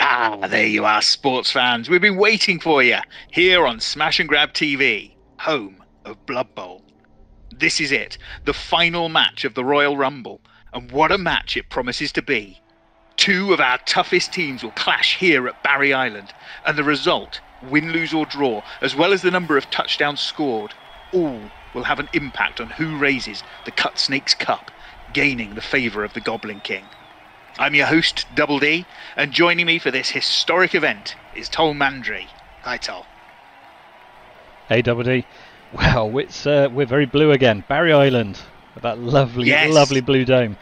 Ah, there you are, sports fans. We've been waiting for you here on Smash and Grab TV, home of Blood Bowl. This is it, the final match of the Royal Rumble, and what a match it promises to be. Two of our toughest teams will clash here at Barry Island, and the result, win, lose or draw, as well as the number of touchdowns scored, all will have an impact on who raises the Cut Snakes Cup, gaining the favour of the Goblin King. I'm your host, Double D, and joining me for this historic event is Tol Mandry. Hi, Tol. Hey, Double D. Wow, we're very blue again. Barry Island, that lovely, lovely blue dome.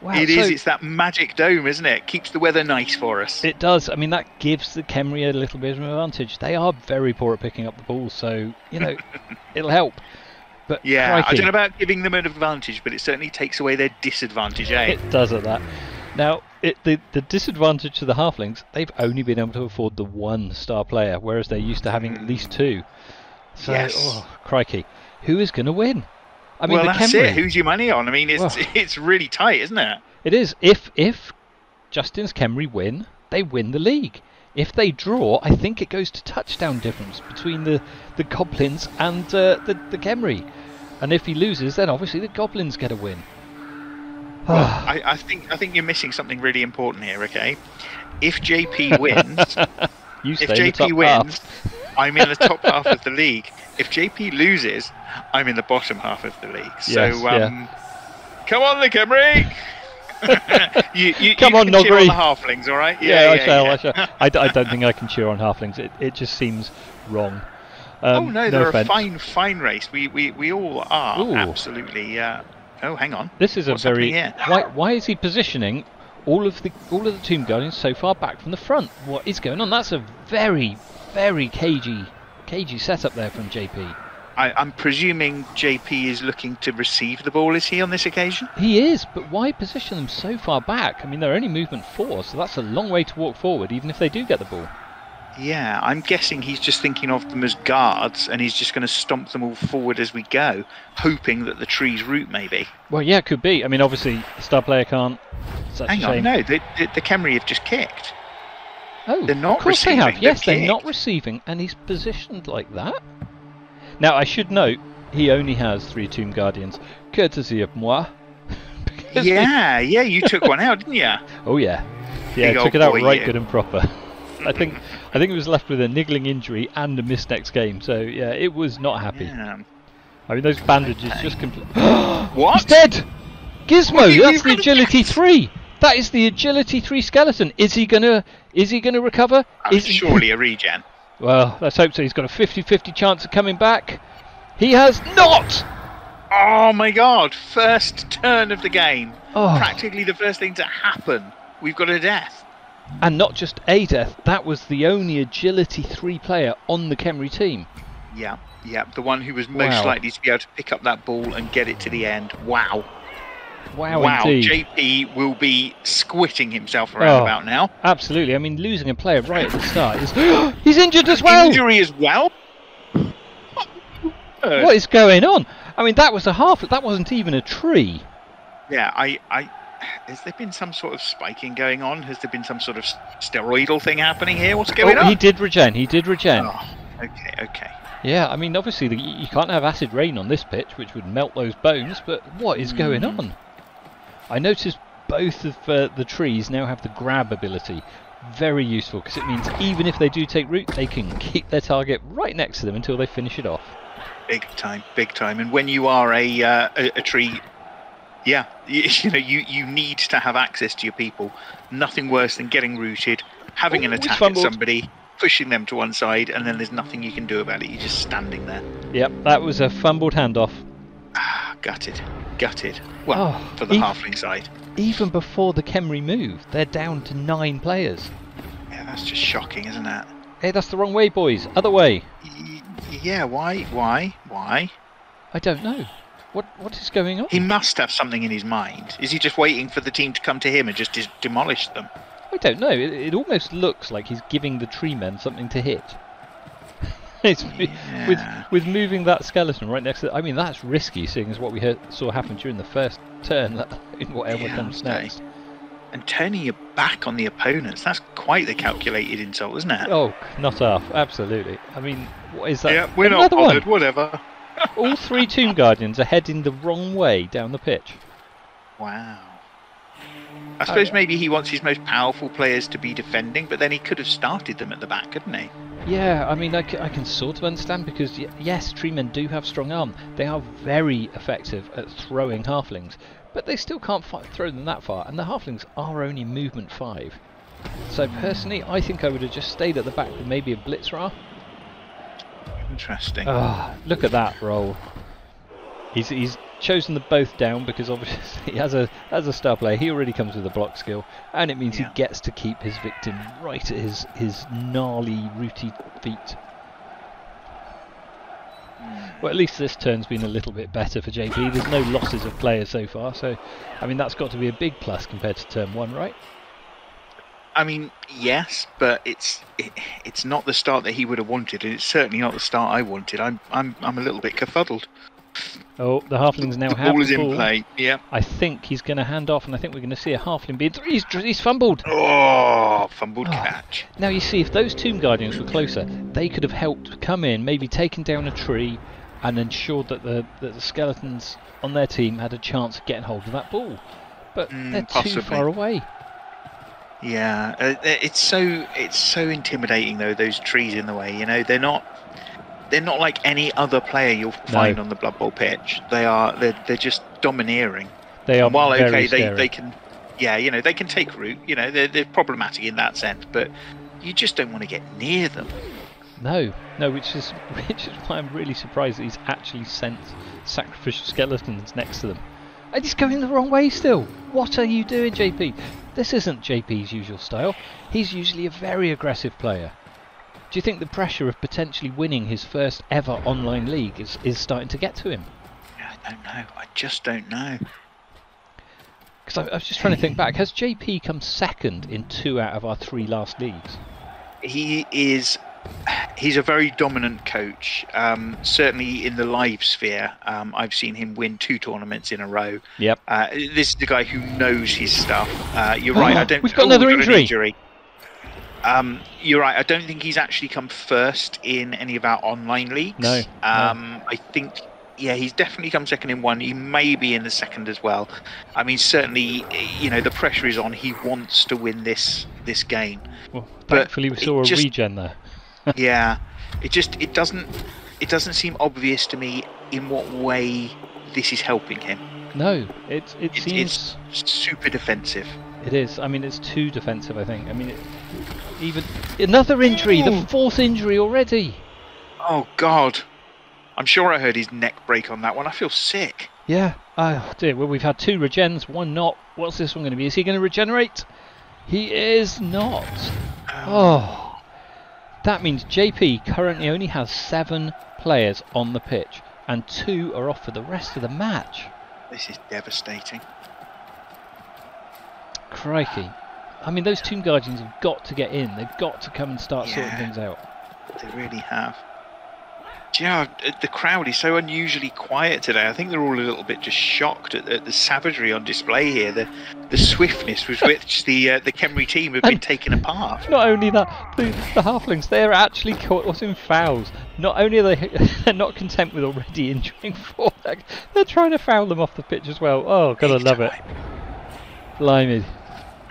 Wow, it is. It's that magic dome, isn't it? Keeps the weather nice for us. It does. I mean, that gives the Khemri a little bit of an advantage. They are very poor at picking up the ball, so, you know, it'll help. But yeah, crikey. I don't know about giving them an advantage, but it certainly takes away their disadvantage, eh? It does at that. Now, the disadvantage to the Halflings, they've only been able to afford the one star player, whereas they're used to having at least two. So, oh, crikey. Who is going to win? I mean, well, the that's Khemri, it. Who's your money on? I mean, it's really tight, isn't it? It is. If Justin's Khemri win, they win the league. If they draw, I think it goes to touchdown difference between the Goblins and the Khemri. And if he loses, then obviously the Goblins get a win. Well, I think you're missing something really important here. Okay, if Jaypee wins, I'm in the top half of the league. If Jaypee loses, I'm in the bottom half of the league. So, come on, the Khemri! you come on, Nogri! Cheer On the Halflings, all right? I shall. I don't think I can cheer on Halflings. It just seems wrong. Oh no, they're a fine race. We all are. Ooh. Absolutely. Oh, hang on. This is What's a very. happening Why is he positioning all of the Tomb Guardians so far back from the front? What is going on? That's a very cagey setup there from Jaypee. I'm presuming Jaypee is looking to receive the ball, is he, on this occasion? He is, but why position them so far back? I mean, they're only movement 4, so that's a long way to walk forward, even if they do get the ball. Yeah, I'm guessing he's just thinking of them as guards, and he's just going to stomp them all forward as we go, hoping that the tree's root, maybe. Well, yeah, it could be. I mean, obviously, the star player can't. Hang on, no, the Khemri have just kicked. Oh, they're not of course receiving. They have. Yes, they're not receiving, and he's positioned like that. Now, I should note, he only has 3 Tomb Guardians, courtesy of moi. Yeah, you took one out, didn't you? Oh yeah, took it out right good and proper. I think he was left with a niggling injury and a missed next game, so yeah, it was not happy. Yeah. I mean, those bandages just completely. What? He's dead. Gizmo, that's the agility 3. That is the agility 3 skeleton. Is he gonna recover? Surely a regen. Well, let's hope so. He's got a 50-50 chance of coming back. He has not. Oh my God! First turn of the game. Oh. Practically the first thing to happen. We've got a death. And not just a death. That was the only agility 3 player on the Khemri team. Yeah. The one who was most likely to be able to pick up that ball and get it to the end. Wow. Indeed. Jaypee will be squitting himself around about now. Absolutely. I mean, losing a player right at the start is... He's injured as well! Injury as well? What is going on? I mean, that was a half... That wasn't even a tree. Yeah, has there been some sort of spiking going on? Has there been some sort of steroidal thing happening here? What's going on? He did regen. Oh, okay. Yeah, I mean, obviously, you can't have acid rain on this pitch, which would melt those bones, but what is going on? I noticed both of the trees now have the grab ability. Very useful, because it means even if they do take root, they can keep their target right next to them until they finish it off. Big time. And when you are a tree, yeah, you need to have access to your people. Nothing worse than getting rooted, having an attack at somebody, pushing them to one side, and then there's nothing you can do about it. You're just standing there. Yep, that was a fumbled handoff. Gutted. Well, for the Halfling side. Even before the Khemri move, they're down to 9 players. Yeah, that's just shocking, isn't it? Hey, that's the wrong way, boys. Other way. Yeah, why? I don't know. What is going on? He must have something in his mind. Is he just waiting for the team to come to him and just demolish them? I don't know. It almost looks like he's giving the tree men something to hit. With moving that skeleton right next to it. I mean, that's risky, seeing as what we saw happen during the first turn in whatever comes next. And turning your back on the opponents, that's quite the calculated insult, isn't it? Oh, not half, absolutely. I mean, what is that? Yeah, we're Another not bothered, one. whatever. All 3 Tomb Guardians are heading the wrong way down the pitch. Wow. I suppose maybe he wants his most powerful players to be defending, but then he could have started them at the back, couldn't he? Yeah, I mean, I can sort of understand, because yes, tree men do have strong arm. They are very effective at throwing halflings, but they still can't throw them that far, and the halflings are only movement 5. So personally, I think I would have just stayed at the back with maybe a Blitzra. Interesting. Look at that roll. He's chosen the both down because obviously as a star player he already comes with a block skill, and it means he gets to keep his victim right at his gnarly rooty feet. Well, at least this turn's been a little bit better for Jaypee. There's no losses of players so far, so I mean that's got to be a big plus compared to turn 1, right? I mean, yes, but it's not the start that he would have wanted, and it's certainly not the start I wanted. I'm a little bit kerfuddled. Oh, the halflings now have the ball. Ball is in play. Yeah. I think he's going to hand off, and I think we're going to see a halfling being. He's fumbled. Oh, fumbled catch. Now you see, if those Tomb Guardians were closer, they could have helped come in, maybe taken down a tree, and ensured that the skeletons on their team had a chance of getting hold of that ball. But they're too far away. Yeah, it's so intimidating though. Those trees in the way, you know, they're not like any other player you'll find on the Blood Bowl pitch. They're just domineering. They are. And while very scary. they can, you know, they can take root. You know, they're problematic in that sense, but you just don't want to get near them. No, which is why I'm really surprised that he's actually sent sacrificial skeletons next to them. And he's going the wrong way still. What are you doing, Jaypee? This isn't Jaypee's usual style. He's usually a very aggressive player. Do you think the pressure of potentially winning his first ever online league is starting to get to him? I don't know. I just don't know. Because I was just trying to think back. Has Jaypee come second in 2 out of our 3 last leagues? He's a very dominant coach. Certainly in the live sphere, I've seen him win 2 tournaments in a row. Yep. This is the guy who knows his stuff. You're right. We've got another injury. You're right. I don't think he's actually come first in any of our online leagues. No. I think, he's definitely come second in 1. He may be in the second as well. I mean, certainly, you know, the pressure is on. He wants to win this game. Well, thankfully we saw a regen there. Yeah, it doesn't seem obvious to me in what way this is helping him. No, it seems it's super defensive. It is. I mean, it's too defensive, I think. I mean, even another injury, the 4th injury already. Oh God, I'm sure I heard his neck break on that one. I feel sick. Yeah. Oh dear. Well, we've had 2 regens, 1 not. What's this one going to be? Is he going to regenerate? He is not. Oh. That means Jaypee currently only has 7 players on the pitch, and 2 are off for the rest of the match. This is devastating. Crikey. I mean, those Tomb Guardians have got to get in. They've got to come and start sorting things out. They really have. Do you know, the crowd is so unusually quiet today. I think they're all a little bit just shocked at the savagery on display here, the swiftness with which the Khemri team have been taken apart. Not only that, the halflings, they're actually caught in fouls. Not only are they're not content with already injuring 4, they're trying to foul them off the pitch as well. Oh, gotta love it. Blimey.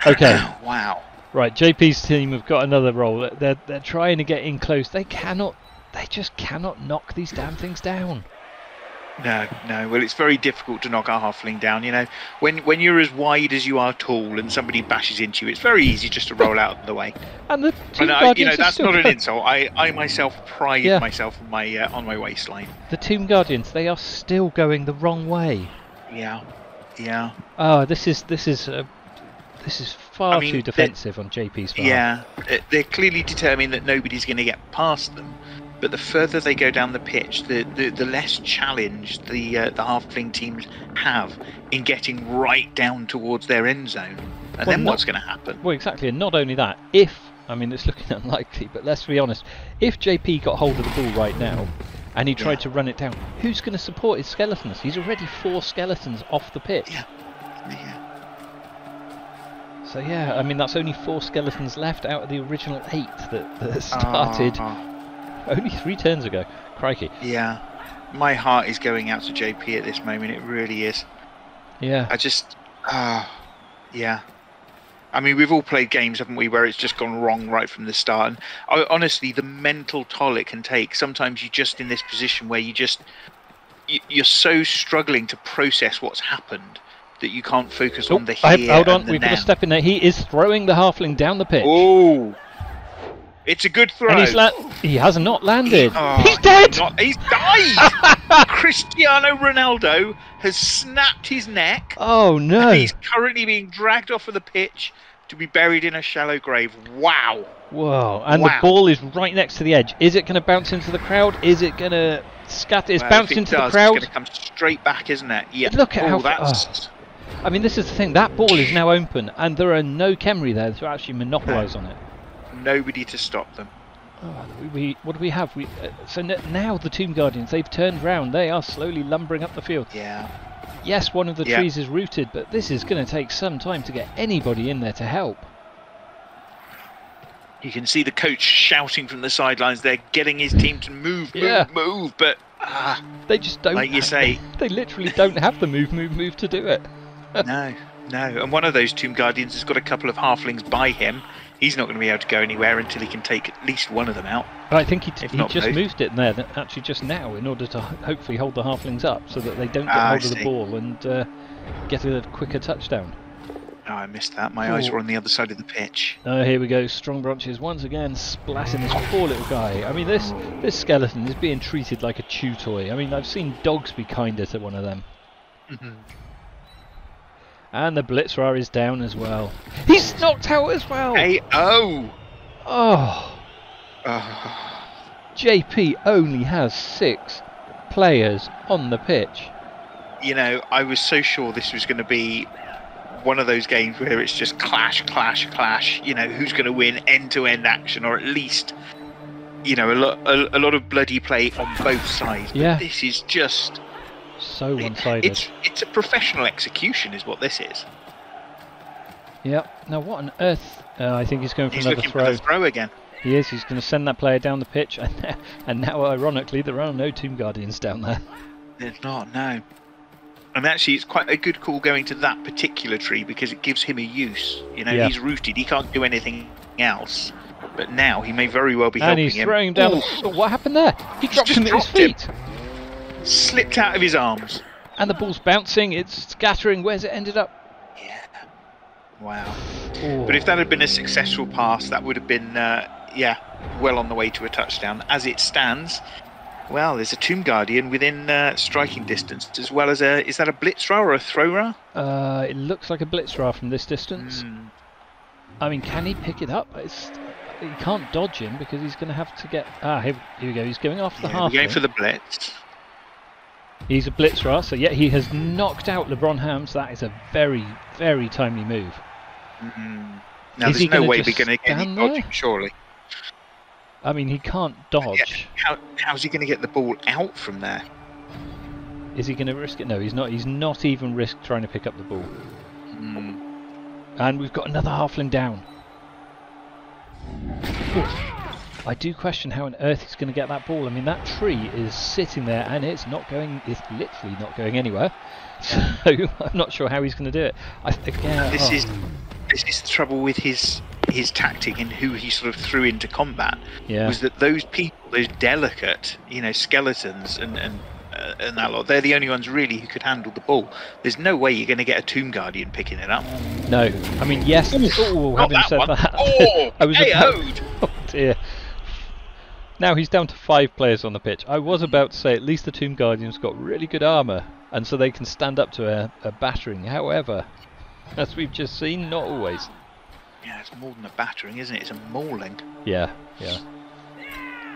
Okay. Wow. Right, Jaypee's team have got another roll. They're trying to get in close. They just cannot knock these damn things down. No. Well, it's very difficult to knock a halfling down. You know, when you're as wide as you are tall and somebody bashes into you, it's very easy just to roll out of the way. And the you know, that's not an insult. I myself pride myself on my waistline. The Tomb Guardians, they are still going the wrong way. Yeah. Oh, this is far too defensive on Jaypee's part. Yeah, they're clearly determined that nobody's going to get past them. But the further they go down the pitch, the less challenge the halfling teams have in getting right down towards their end zone. And then what's going to happen? Well, exactly. And not only that, I mean, it's looking unlikely, but let's be honest, if Jaypee got hold of the ball right now and he tried to run it down, who's going to support his skeletons? He's already 4 skeletons off the pitch. Yeah. So yeah, I mean that's only 4 skeletons left out of the original 8 that started only 3 turns ago. Crikey. Yeah, my heart is going out to Jaypee at this moment. It really is. Yeah. I just, yeah. I mean, we've all played games, haven't we, where it's just gone wrong right from the start. And honestly, the mental toll it can take. Sometimes you're just in this position where you're so struggling to process what's happened that you can't focus on the here hold on, and the we've now. got to step in there. He is throwing the halfling down the pitch. Oh, it's a good throw. And he has not landed. Oh, he's dead! He's died! Cristiano Ronaldo has snapped his neck. Oh no. And he's currently being dragged off of the pitch to be buried in a shallow grave. Wow. Whoa, and the ball is right next to the edge. Is it going to bounce into the crowd? Is it going to scatter? It's bounced into the crowd. It's going to come straight back, isn't it? Yeah. Look at how that's... I mean, this is the thing. That ball is now open, and there are no Khemri there to actually monopolise on it. Nobody to stop them. Oh, what do we have? So now the Tomb Guardians, they've turned round. They are slowly lumbering up the field. Yeah. Yes, one of the trees is rooted, but this is going to take some time to get anybody in there to help. You can see the coach shouting from the sidelines. They're getting his team to move, move, but they just don't. Like you say, they literally don't have the move to do it. No. And one of those Tomb Guardians has got a couple of halflings by him. He's not going to be able to go anywhere until he can take at least one of them out. I think he just moved it there, actually just now, in order to hopefully hold the halflings up so that they don't get hold of the ball and get a quicker touchdown. Oh, I missed that. My eyes were on the other side of the pitch. Oh, here we go. Strong branches once again splatting this poor little guy. I mean, this skeleton is being treated like a chew toy. I mean, I've seen dogs be kinder to one of them. And the Blitzerer is down as well. He's knocked out as well. Oh. Jaypee only has 6 players on the pitch. You know, I was so sure this was going to be one of those games where it's just clash. You know, who's going to win end-to-end action, or at least, you know, a lot of bloody play on both sides. Yeah. But this is just so one-sided. It's a professional execution, is what this is. Yep. Now, what on earth? I think he's going for another looking throw. For the throw again. He is. He's going to send that player down the pitch, and now, ironically, there are no Tomb Guardians down there. There's not, no. And actually, it's quite a good call going to that particular tree because it gives him a use. You know, he's rooted; he can't do anything else. But now he may very well be helping him. And he's throwing him down. What happened there? He dropped him at his feet. Slipped out of his arms. And the ball's bouncing. It's scattering. Where's it ended up? Yeah. Wow. But if that had been a successful pass, that would have been, well on the way to a touchdown. As it stands, well, there's a Tomb Guardian within striking distance, as well as is that a Blitzerer or a Thrower? It looks like a Blitzerer from this distance. I mean, can he pick it up? He can't dodge him because he's going to have to get... here we go. He's going after the half. Going for the blitz. He's a Blitzerer, so yeah, he has knocked out LeBron Hams. That is a very, very timely move. Now, there's no way we're going to get any dodging, surely. I mean, he can't dodge. How's he going to get the ball out from there? Is he going to risk it? No, he's not. He's not even risked trying to pick up the ball. And we've got another halfling down. I do question how on earth he's going to get that ball. I mean, that tree is sitting there and it's literally not going anywhere. So I'm not sure how he's going to do it. This is the trouble with his tactic and who he sort of threw into combat. Was that those people, those delicate, you know, skeletons and that lot, they're the only ones really who could handle the ball. There's no way you're going to get a Tomb Guardian picking it up. No, I mean, yes. Having said that, I was oh dear. Now he's down to 5 players on the pitch. I was about to say at least the Tomb Guardian's got really good armour, and so they can stand up to a battering. However, as we've just seen, not always. Yeah, it's more than a battering, isn't it? It's a mauling. Yeah.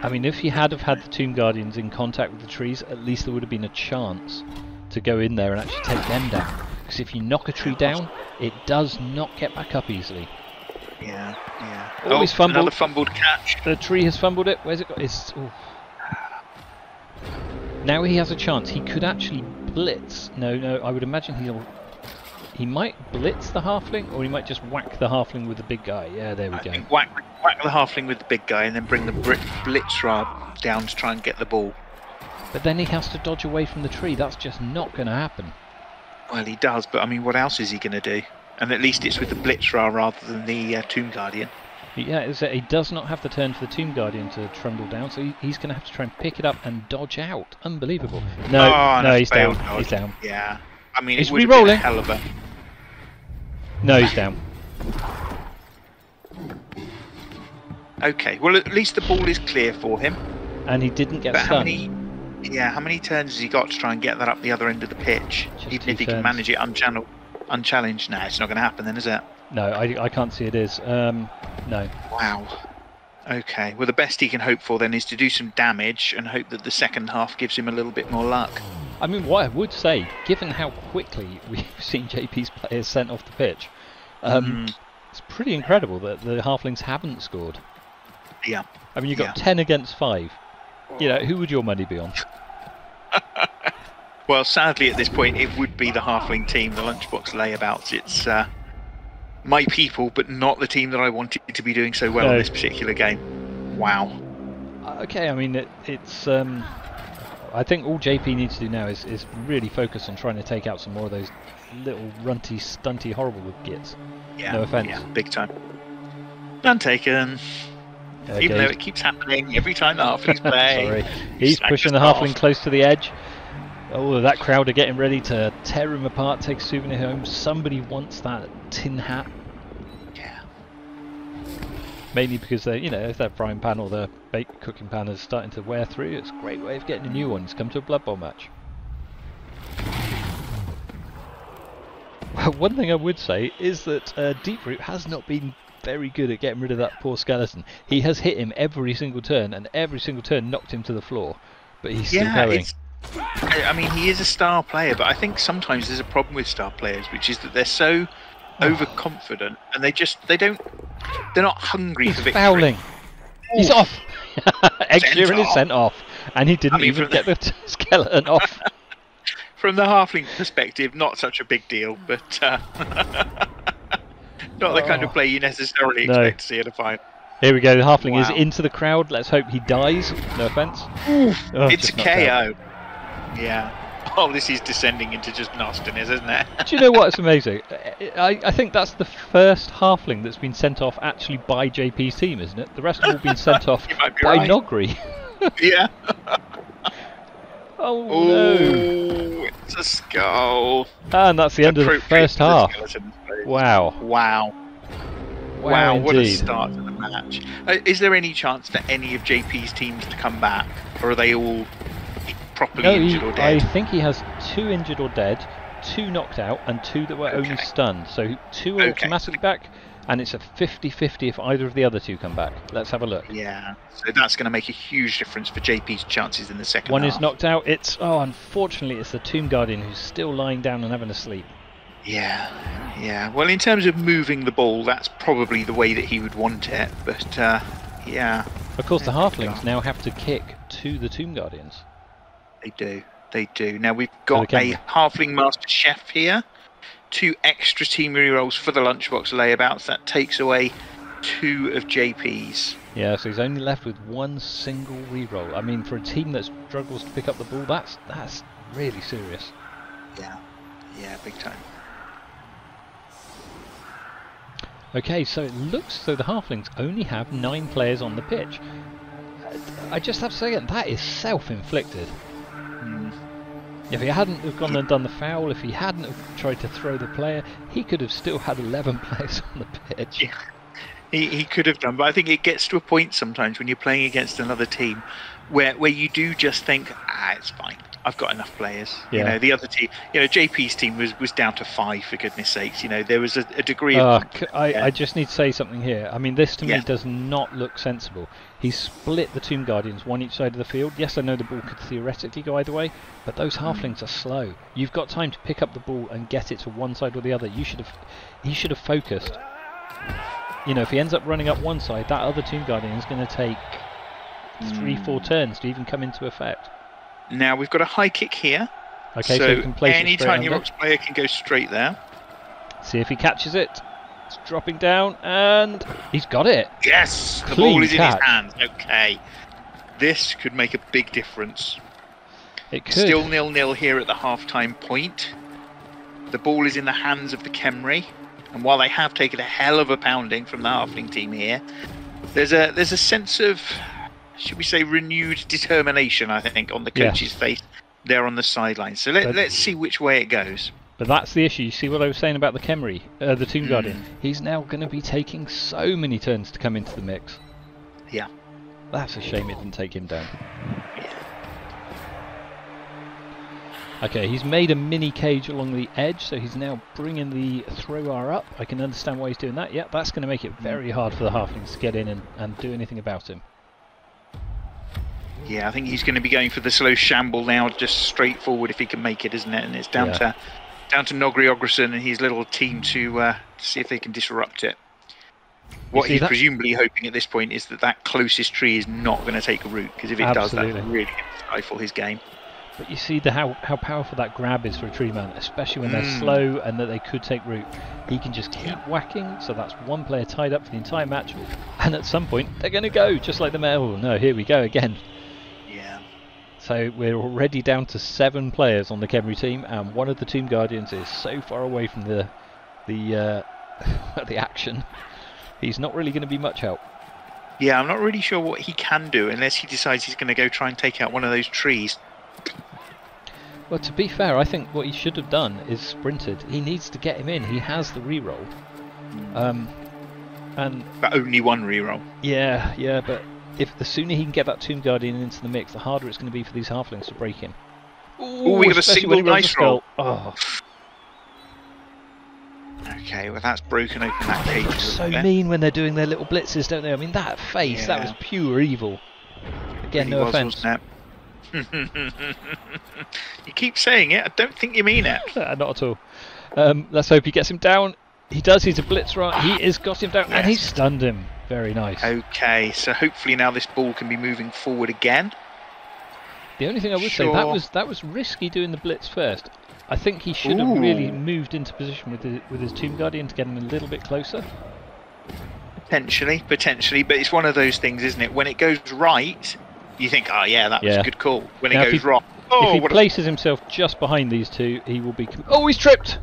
I mean, if he had the Tomb Guardians in contact with the trees, at least there would have been a chance to go in there and actually take them down. Because if you knock a tree down, it does not get back up easily. Yeah. He's fumbled. Another fumbled catch. The tree has fumbled it. Where's it got? Now he has a chance. He could actually blitz. No, I would imagine he'll... He might blitz the halfling, or he might just whack the halfling with the big guy. Yeah, there we go. Think whack the halfling with the big guy, and then bring the blitzer down to try and get the ball. But then he has to dodge away from the tree. That's just not going to happen. Well, he does, but I mean, what else is he going to do? And at least it's with the blitzer rather than the Tomb Guardian. Yeah, he does not have the turn for the Tomb Guardian to trundle down, so he's going to have to try and pick it up and dodge out. Unbelievable. No, he's down. Dodge. He's down. Yeah. I mean, he's it would have been a re-rolling. hell of a... No, he's down. Okay, well, at least the ball is clear for him. And he didn't get stunned. How many turns has he got to try and get that up the other end of the pitch? Just Even if he turns. can manage it unchallenged. No, it's not going to happen then, is it? No, I can't see it is. No. Wow. Okay, well, the best he can hope for then is to do some damage and hope that the second half gives him a little bit more luck. I mean, what I would say, given how quickly we've seen JP's players sent off the pitch, it's pretty incredible that the halflings haven't scored. Yeah. I mean, you've got 10 against 5. You know, who would your money be on? Well, sadly at this point it would be the halfling team, the Lunchbox Layabouts. It's my people, but not the team that I wanted to be doing so well in this particular game. Wow. Okay, I mean, it's... I think all JP needs to do now is really focus on trying to take out some more of those little runty, stunty, horrible gits. Yeah, no offence. Yeah, big time. None taken. Okay. Even though it keeps happening every time the halflings play. Sorry. He's pushing the halfling close to the edge. Oh, that crowd are getting ready to tear him apart, take a souvenir home. Somebody wants that tin hat. Yeah. Mainly because they, if that frying pan or the cooking pan is starting to wear through, it's a great way of getting a new one. It's come to a Blood Bowl match. Well, one thing I would say is that Deeproot has not been very good at getting rid of that poor skeleton. He has hit him every single turn, and every single turn knocked him to the floor. But he's still going. I mean, he is a star player, but I think sometimes there's a problem with star players, which is that they're so overconfident, and they're not hungry for victory. Fouling. He's off. Extra is sent off, and he didn't even get the skeleton off. From the halfling perspective, not such a big deal, but not the kind of play you necessarily expect to see at a fight. Here we go, the halfling is into the crowd. Let's hope he dies. No offence. It's a KO. Yeah. Oh, this is descending into just nastiness, isn't it? Do you know what? It's amazing. I think that's the first halfling that's been sent off actually by JP's team, isn't it? The rest have all been sent off by Nogri. Yeah. Oh no! It's a skull. And that's the end of the first half. Wow. Wow, indeed. what a start to the match. Is there any chance for any of JP's teams to come back? Or are they all properly injured or dead? I think he has 2 injured or dead, 2 knocked out, and 2 that were only stunned. So 2 are automatically back, and it's a 50-50 if either of the other 2 come back. Let's have a look. Yeah, so that's going to make a huge difference for JP's chances in the second half. One is knocked out. Unfortunately, it's the Tomb Guardian who's still lying down and having a sleep. Yeah. Well, in terms of moving the ball, that's probably the way that he would want it. But yeah. Of course, the halflings now have to kick to the Tomb Guardians. They do. Now we've got a halfling master chef here. 2 extra team rerolls for the Lunchbox Layabouts. That takes away 2 of JP's. Yeah, so he's only left with 1 single reroll. I mean, for a team that struggles to pick up the ball, that's really serious. Yeah, big time. Okay, so it looks as though the halflings only have 9 players on the pitch. I just have to say again, that is self-inflicted. If he hadn't have gone and done the foul, if he hadn't have tried to throw the player, he could have still had 11 players on the pitch. Yeah, he could have done, but I think it gets to a point sometimes when you're playing against another team where you do just think, it's fine. I've got enough players. Yeah. The other team, JP's team was down to 5 for goodness sakes. There was a degree of. I just need to say something here. I mean, this to me does not look sensible. He split the Tomb Guardians, one each side of the field. Yes, I know the ball could theoretically go either way, but those halflings are slow. You've got time to pick up the ball and get it to one side or the other. He should have focused. If he ends up running up one side, that other Tomb Guardian is going to take 3-4 turns to even come into effect. Now we've got a high kick here. Okay, so you can place any Tiny Rocks player can go straight there. See if he catches it. It's dropping down, and he's got it. Yes, the Clean ball is catch. in his hands. Okay, this could make a big difference. It could. Still 0-0 here at the half-time point. The ball is in the hands of the Khemri, and while they have taken a hell of a pounding from the Halfling team here, there's a sense of, should we say, renewed determination, I think, on the coach's face there on the sideline. So let's see which way it goes. But that's the issue. You see what I was saying about the Khemri, the Tomb Guardian? He's now going to be taking so many turns to come into the mix. Yeah. That's a shame it didn't take him down. Okay, he's made a mini cage along the edge, so he's now bringing the throw bar up. I can understand why he's doing that. Yep, that's going to make it very hard for the Halflings to get in and do anything about him. Yeah, I think he's going to be going for the slow shamble now, just straight forward if he can make it, isn't it? And it's down to Nogri Ogrison and his little team to see if they can disrupt it. What he's presumably hoping at this point is that closest tree is not going to take a root, because if it does, that really going to stifle his game. But you see how powerful that grab is for a tree man, especially when they're slow and that they could take root. He can just keep whacking, so that's one player tied up for the entire match, and at some point they're going to go, just like the male. Oh no, here we go again. Yeah. So we're already down to 7 players on the Khemri team, and one of the Tomb Guardians is so far away from the the action. He's not really going to be much help. Yeah, I'm not really sure what he can do unless he decides he's going to go try and take out one of those trees. Well, to be fair, I think what he should have done is sprinted. He needs to get him in. He has the reroll. But only one reroll. Yeah, but the sooner he can get that Tomb Guardian into the mix, the harder it's going to be for these Halflings to break him. Oh, we got a single dice roll. Oh. Okay, well that's broken open that cage. So mean when they're doing their little blitzes, don't they? I mean, that face, that was pure evil. Again, no offence. You keep saying it, I don't think you mean it. Not at all. Let's hope he gets him down. He does, he's a blitz right. He is got him down, and he's stunned him. Very nice. Okay, so hopefully now this ball can be moving forward again. The only thing I would say, that was risky doing the blitz first. I think he should have really moved into position with his Tomb Guardian to get him a little bit closer. Potentially, but it's one of those things, isn't it? When it goes right, you think, oh yeah, that was a good call. When it goes wrong, if he places himself just behind these two, he will be... Oh, he's tripped!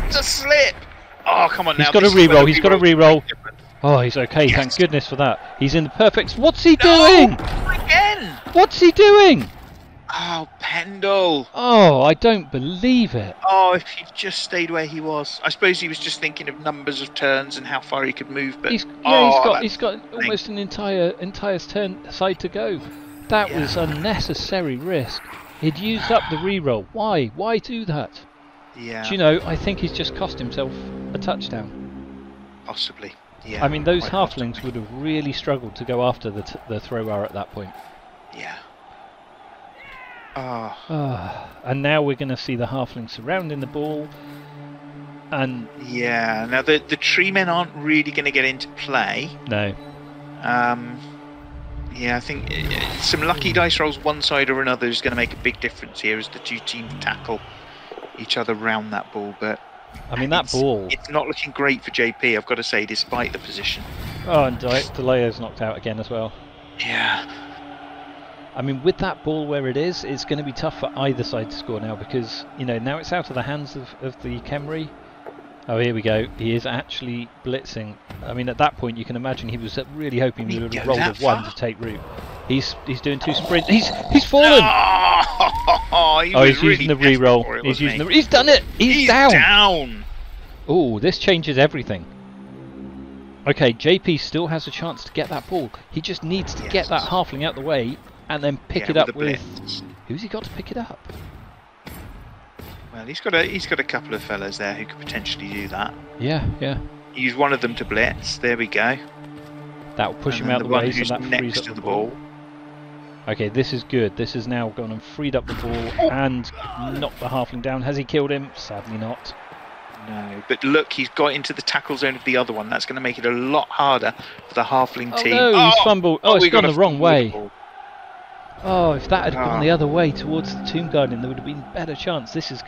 It's a slip! Oh, come on now. He's got a reroll, he's got a reroll. Oh, he's okay, thank goodness for that. He's in the perfect... What's he doing? Again! What's he doing? Oh, Pendle. Oh, I don't believe it. Oh, if he just stayed where he was. I suppose he was just thinking of numbers of turns and how far he could move, but... He's got almost an entire turn side to go. That was unnecessary risk. He'd used up the reroll. Why? Why do that? Yeah. Do you know, I think he's just cost himself a touchdown. Possibly, yeah. I mean, those Halflings would have really struggled to go after the throw bar at that point. Yeah. And now we're going to see the Halflings surrounding the ball. And yeah, now the tree men aren't really going to get into play. No. Yeah, I think some lucky dice rolls one side or another is going to make a big difference here as the two teams tackle each other round that ball. But I mean, that ball... It's not looking great for Jaypee, I've got to say, despite the position. Oh, and DeLeo's knocked out again as well. Yeah. I mean, with that ball where it is, it's going to be tough for either side to score now because, you know, now it's out of the hands of the Khemri. Oh, here we go. He is actually blitzing. I mean, at that point, you can imagine he was really hoping we would have rolled a 1 to take root. He's doing 2 sprints. He's fallen. He's using the reroll. He's done it. He's down. Oh, this changes everything. Okay, Jaypee still has a chance to get that ball. He just needs to get that Halfling out the way and then pick it up with... Who's he got to pick it up? Well, he's got a couple of fellas there who could potentially do that. Yeah. Use one of them to blitz. There we go. That will push him out the way, so that frees up the ball. Okay, this is good. This has now gone and freed up the ball and knocked the Halfling down. Has he killed him? Sadly not. No, but look, he's got into the tackle zone of the other one. That's going to make it a lot harder for the Halfling team. No, he's fumbled. Oh, it's gone the wrong way. Oh, if that had gone the other way towards the Tomb Guardian, there would have been a better chance. This is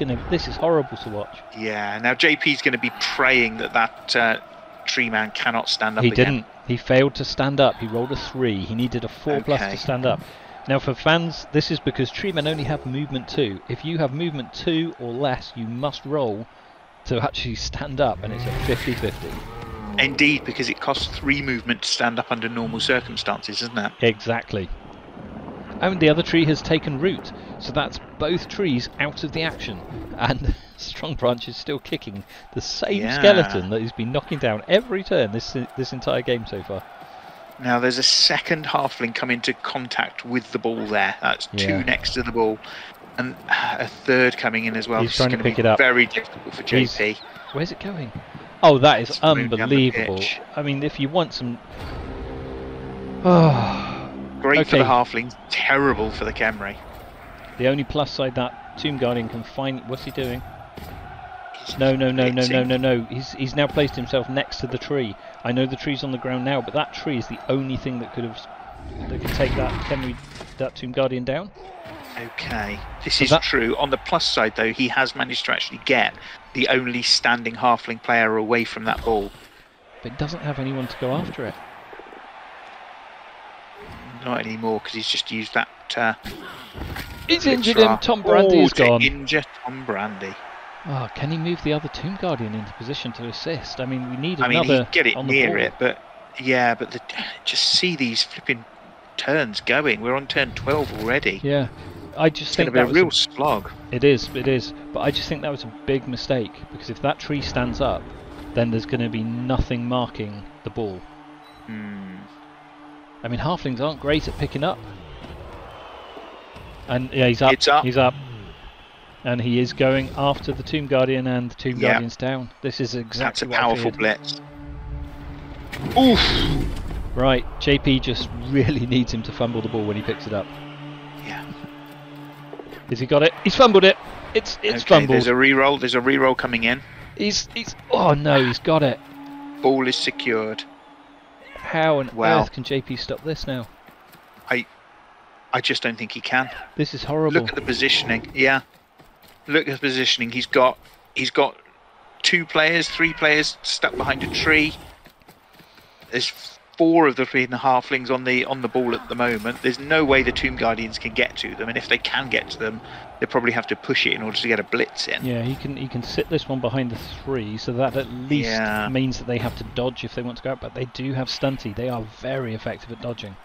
horrible to watch. Yeah, now Jaypee's going to be praying that tree man cannot stand up again. He didn't. He failed to stand up. He rolled a 3. He needed a 4+ to stand up. Now for fans, this is because tree men only have movement 2. If you have movement 2 or less, you must roll to actually stand up, and it's a 50-50. Indeed, because it costs 3 movement to stand up under normal circumstances, isn't it? Exactly. And the other tree has taken root, so that's both trees out of the action. And Strong Branch is still kicking the same skeleton that he's been knocking down every turn this entire game so far. Now there's a second halfling come into contact with the ball there. That's 2 next to the ball. And a third coming in as well. He's trying to pick it up. Very difficult for Jaypee. Where's it going? Oh, that is unbelievable. I mean, if you want some... Great for the halfling, terrible for the Khemri. The only plus side that Tomb Guardian can find... What's he doing? No. He's now placed himself next to the tree. I know the tree's on the ground now, but that tree is the only thing that could take that Khemri, that Tomb Guardian down. Okay, this is true. On the plus side, though, he has managed to actually get the only standing halfling player away from that ball. But he doesn't have anyone to go after it. Not anymore, because he's just used that... he's injured him. Tom Brandy's gone. Injure Tom Brandy. Oh, can he move the other Tomb Guardian into position to assist? I mean, we need another. I mean, he'd get it near it, but yeah, but just see these flipping turns going. We're on turn 12 already. Yeah, I just think it's going to be a real slog. It is, but I just think that was a big mistake, because if that tree stands up, then there's going to be nothing marking the ball. I mean, halflings aren't great at picking up. And yeah, he's up. He's up. And he is going after the Tomb Guardian, and the Tomb Guardian's down. This is exactly what I feared. That's a powerful blitz. Oof! Right, Jaypee just really needs him to fumble the ball when he picks it up. Yeah. Has he got it? He's fumbled it. It's fumbled. There's a reroll. There's a reroll coming in. Oh no, he's got it. Ball is secured. How on earth can Jaypee stop this now? I just don't think he can. This is horrible. Look at the positioning. Yeah. Look at the positioning. He's got 2 players, 3 players stuck behind a tree. There's 4 of the halflings on the ball at the moment. There's no way the Tomb Guardians can get to them, and if they can get to them, they probably have to push it in order to get a blitz in. Yeah, he can sit this one behind the 3, so that at least means that they have to dodge if they want to go out. But they do have stunty. They are very effective at dodging.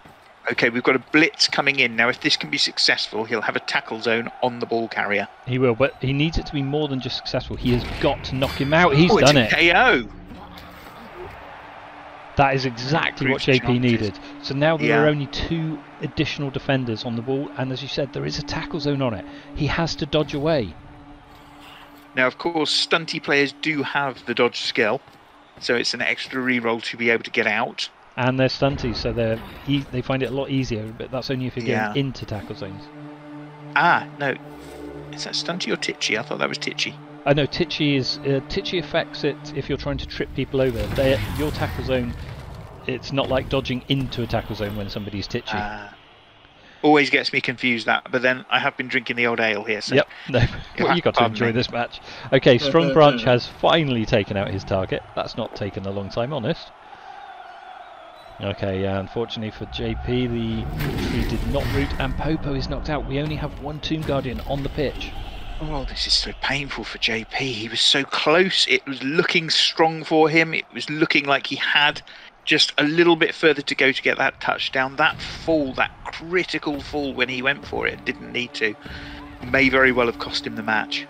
Okay, we've got a blitz coming in. Now, if this can be successful, he'll have a tackle zone on the ball carrier. He will, but he needs it to be more than just successful. He has got to knock him out. He's done it. KO. That is exactly what Jaypee needed. So now there are only 2 additional defenders on the ball, and as you said, there is a tackle zone on it. He has to dodge away. Now, of course, stunty players do have the dodge skill, so it's an extra reroll to be able to get out. And they're stunty, so they find it a lot easier, but that's only if you're going into tackle zones. Ah, no. Is that stunty or titchy? I thought that was titchy. I know titchy is titchy affects it if you're trying to trip people over. Your tackle zone, it's not like dodging into a tackle zone when somebody's titchy. Always gets me confused that, but then I have been drinking the old ale here. So yep, no, well, you got to enjoy this match. Okay, Strong Branch has finally taken out his target. That's not taken a long time, honest. Okay, unfortunately for Jaypee, the tree did not root, and Popo is knocked out. We only have 1 Tomb Guardian on the pitch. Oh, this is so painful for Jaypee. He was so close. It was looking strong for him. It was looking like he had just a little bit further to go to get that touchdown. That fall, that critical fall when he went for it, didn't need to. May very well have cost him the match.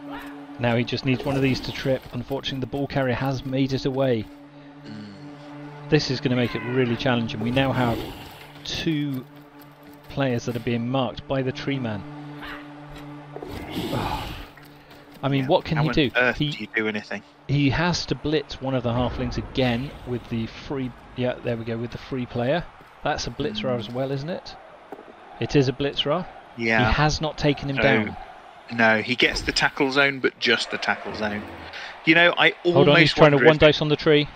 Now he just needs one of these to trip. Unfortunately, the ball carrier has made it away. This is going to make it really challenging. We now have 2 players that are being marked by the tree man. Oh. I mean, what can he do? How on earth do you do anything? He has to blitz one of the halflings again with the free... Yeah, there we go, with the free player. That's a blitzer as well, isn't it? It is a blitzer. Yeah. He has not taken him down. No, he gets the tackle zone, but just the tackle zone. You know, I almost... Hold on, he's trying to 1 dice on the tree.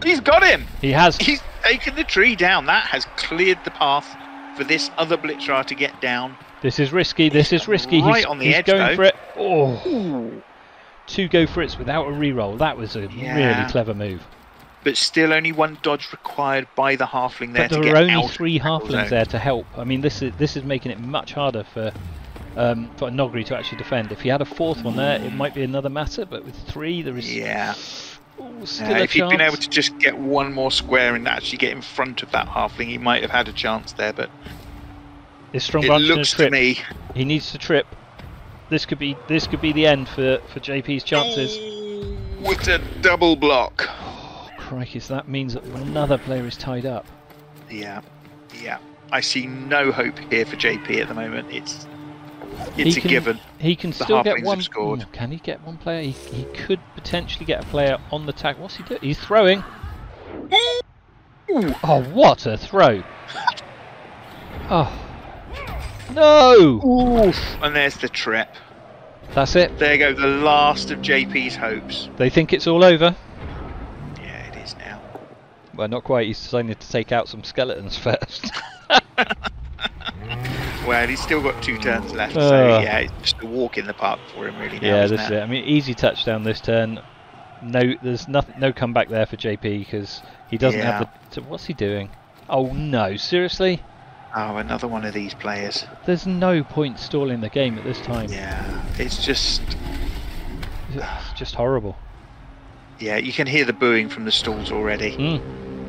He's got him! He has. He's taken the tree down. That has cleared the path for this other Blitzer to get down. This is risky. This is risky. Right on the edge, going though. for it. Oh, Ooh. 2 go for it's without a reroll. That was a really clever move. But still, only 1 dodge required by the Halfling there. But there were only 3 Halflings there to help. I mean, this is making it much harder for Nogri to actually defend. If he had a 4th one there, it might be another matter. But with 3, there is still a if he'd chance. been able to just get 1 more square and actually get in front of that Halfling, he might have had a chance there. But His strong it branch looks to me he needs to trip. This could be the end for Jaypee's chances. With a double block. Oh, crikey! So that means that another player is tied up. Yeah. I see no hope here for Jaypee at the moment. It's a given. He can The still get Halflings one. have scored. Ooh, can he get one player? He could potentially get a player on the tag. What's he doing? He's throwing. Ooh. Oh, what a throw! Oh no! Oof. And there's the trip. That's it. There go the last of Jaypee's hopes. They think it's all over. Yeah, it is now. Well, not quite. He's decided to take out some skeletons first. Well, he's still got 2 turns left, so yeah, it's just a walk in the park for him, really. Now, yeah, isn't this is it? it. I mean, easy touchdown this turn. No, there's no comeback there for Jaypee because he doesn't have the. What's he doing? Oh no! Seriously? Oh, another one of these players. There's no point stalling the game at this time. Yeah, it's just horrible. Yeah, you can hear the booing from the stalls already.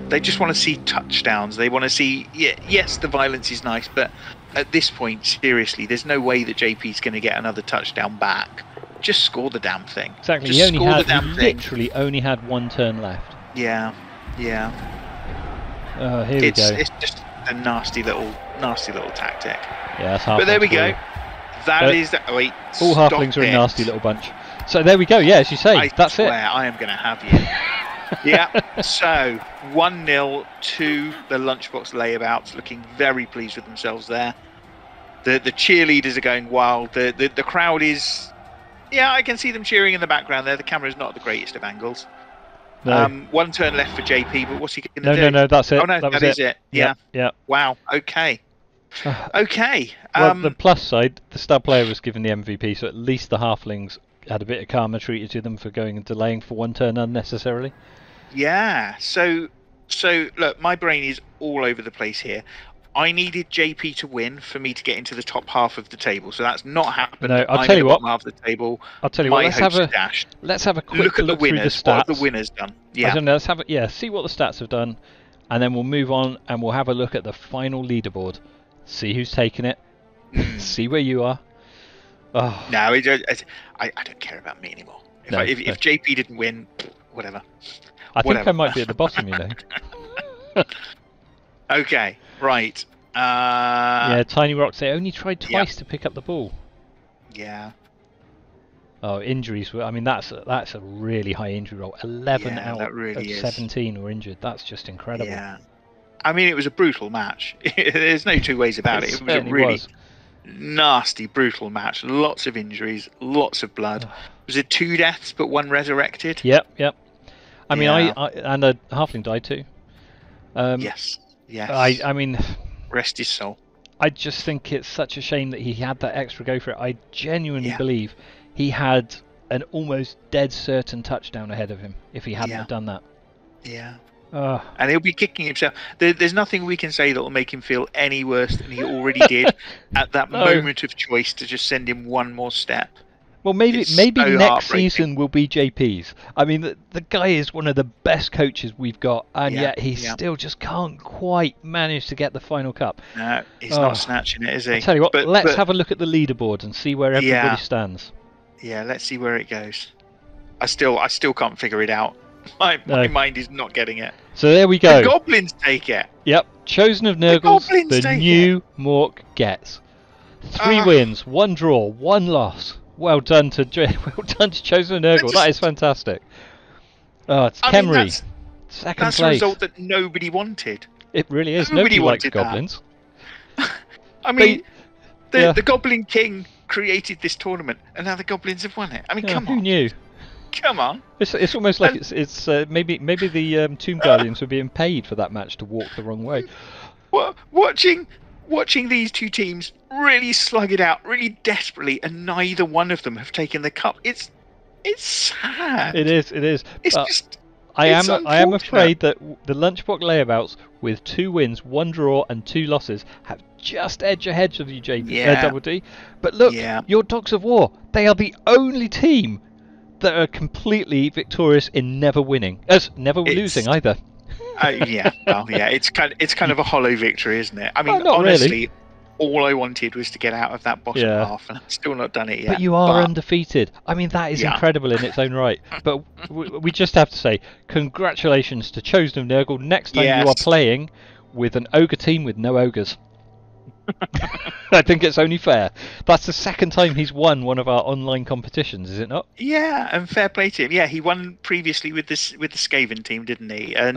They just want to see touchdowns. They want to see. Yes, the violence is nice, but at this point, seriously, there's no way that JP's going to get another touchdown back. Just score the damn thing. Exactly. Just he literally only had 1 turn left. Yeah. Here we go. It's just a nasty little tactic. Yeah, that's half. But there we go. That is. Wait. All Halflings are a nasty little bunch. So there we go. Yeah, as you say, that's it. I am going to have you. Yeah. So 1-0 to the Lunchbox Layabouts, looking very pleased with themselves there. The cheerleaders are going wild. The crowd is. Yeah, I can see them cheering in the background there. The camera's not the greatest of angles. No. 1 turn left for JP, but what's he going to do? No, that's it. Oh no, that is it. Yeah. Wow. Okay. Okay. Well, the plus side, the star player was given the MVP, so at least the Halflings had a bit of karma treated to them for going and delaying for 1 turn unnecessarily. Yeah. So look, my brain is all over the place here. I needed JP to win for me to get into the top half of the table, so that's not happened. No, I'll tell you what. Half of the table. I'll tell you what. Let's have a quick look at the winners. through the stats. What have the winners done? Yeah. I don't know. Let's have see what the stats have done, and then we'll move on and we'll have a look at the final leaderboard. See who's taken it. See where you are. Oh. No, I don't care about me anymore. If JP didn't win, whatever. I think I might be at the bottom, you know. Okay, right. Yeah, Tiny Rocks, they only tried twice to pick up the ball. Yeah. Oh, injuries. I mean, that's a really high injury roll. 11 out of 17 were injured. That's just incredible. Yeah. I mean, it was a brutal match. There's no 2 ways about it. It was a really nasty, brutal match. Lots of injuries, lots of blood. Was it 2 deaths but 1 resurrected? Yep. I mean, and a Halfling died too. Yes. I mean, rest his soul. I just think it's such a shame that he had that extra go for it. I genuinely believe he had an almost dead certain touchdown ahead of him if he hadn't have done that. Yeah. And he'll be kicking himself. There's nothing we can say that will make him feel any worse than he already did at that moment of choice to just send him 1 more step. Well, maybe next season will be JP's. I mean, the guy is one of the best coaches we've got, and yet he still just can't quite manage to get the final cup. No, he's not snatching it, is he? I'll tell you what, let's have a look at the leaderboard and see where everybody stands. Yeah, let's see where it goes. I still can't figure it out. My mind is not getting it. So there we go. The Goblins take it. Yep, Chosen of Nurgles, the new Mork gets 3 wins, 1 draw, 1 loss. Well done to Chosen of Nurgle. That is fantastic. It's Khemri, second place. That's a result that nobody wanted. It really is. Nobody likes goblins. I mean, the Goblin King created this tournament, and now the Goblins have won it. I mean, come on. Who knew? Come on. It's almost like it's maybe the Tomb Guardians were being paid for that match to walk the wrong way. Watching watching these two teams really slug it out, really desperately, and neither one of them have taken the cup. It's sad. It is. It's But just. I am unfortunate. afraid that the Lunchbox Layabouts, with 2 wins, 1 draw, and 2 losses, have just edged ahead of you, Jaypee, Double D. But look, your Dogs of War, they are the only team that are completely victorious in never winning, never losing either. It's kind of a hollow victory, isn't it? I mean, not honestly, really. All I wanted was to get out of that bottom half, and I've still not done it yet. But you are undefeated. I mean, that is incredible in its own right. But we just have to say, congratulations to Chosen of Nurgle. Next time you are playing with an ogre team with no ogres. I think it's only fair. That's the second time he's won one of our online competitions, is it not? Yeah, and fair play to him. Yeah, he won previously with the Skaven team, didn't he? And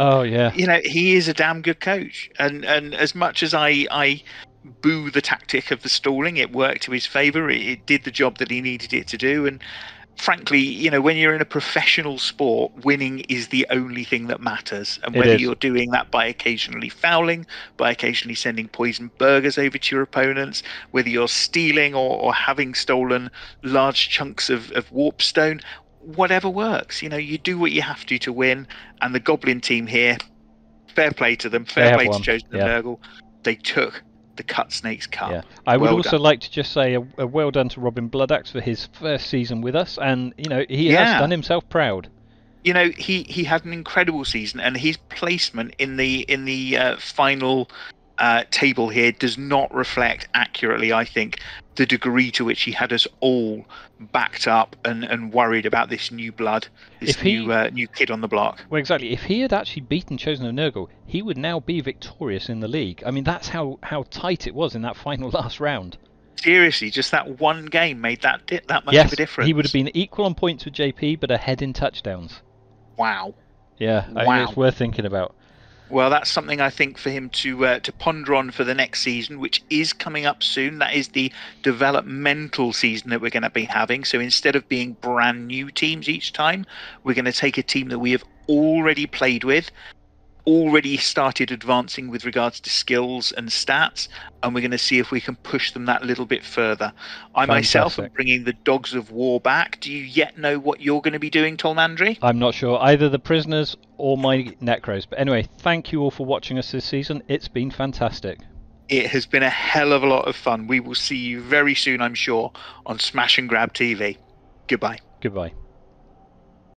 he is a damn good coach. And as much as I boo the tactic of the stalling, it worked to his favour. It did the job that he needed it to do. And frankly, when you're in a professional sport, winning is the only thing that matters. And whether you're doing that by occasionally fouling, by occasionally sending poison burgers over to your opponents, whether you're stealing or having stolen large chunks of warpstone, whatever works. You do what you have to win. And the Goblin team here, fair play to them, fair play to Chosen of Nurgle. They took the Cut Snakes Cup. Yeah. I would also like to just say a well done to Robin Bloodaxe for his first season with us, and he has done himself proud. He had an incredible season, and his placement in the final table here does not reflect accurately, I think, the degree to which he had us all backed up and worried about this new blood, this new kid on the block. Well, exactly. If he had actually beaten Chosen of Nurgle, he would now be victorious in the league. I mean, that's how tight it was in that final last round. Seriously, just that one game made that much of a difference. He would have been equal on points with Jaypee, but ahead in touchdowns. Wow. Yeah, I mean, it's worth thinking about. Well, that's something I think for him to ponder on for the next season, which is coming up soon. That is the developmental season that we're going to be having. So instead of being brand new teams each time, we're going to take a team that we have already played with, already started advancing with regards to skills and stats, and we're going to see if we can push them that little bit further. I myself am bringing the Dogs of War back. Do you yet know what you're going to be doing, Tolmandri? I'm not sure. Either the Prisoners or my Necros. But anyway, thank you all for watching us this season. It's been fantastic. It has been a hell of a lot of fun. We will see you very soon, I'm sure, on Smash and Grab TV. Goodbye. Goodbye.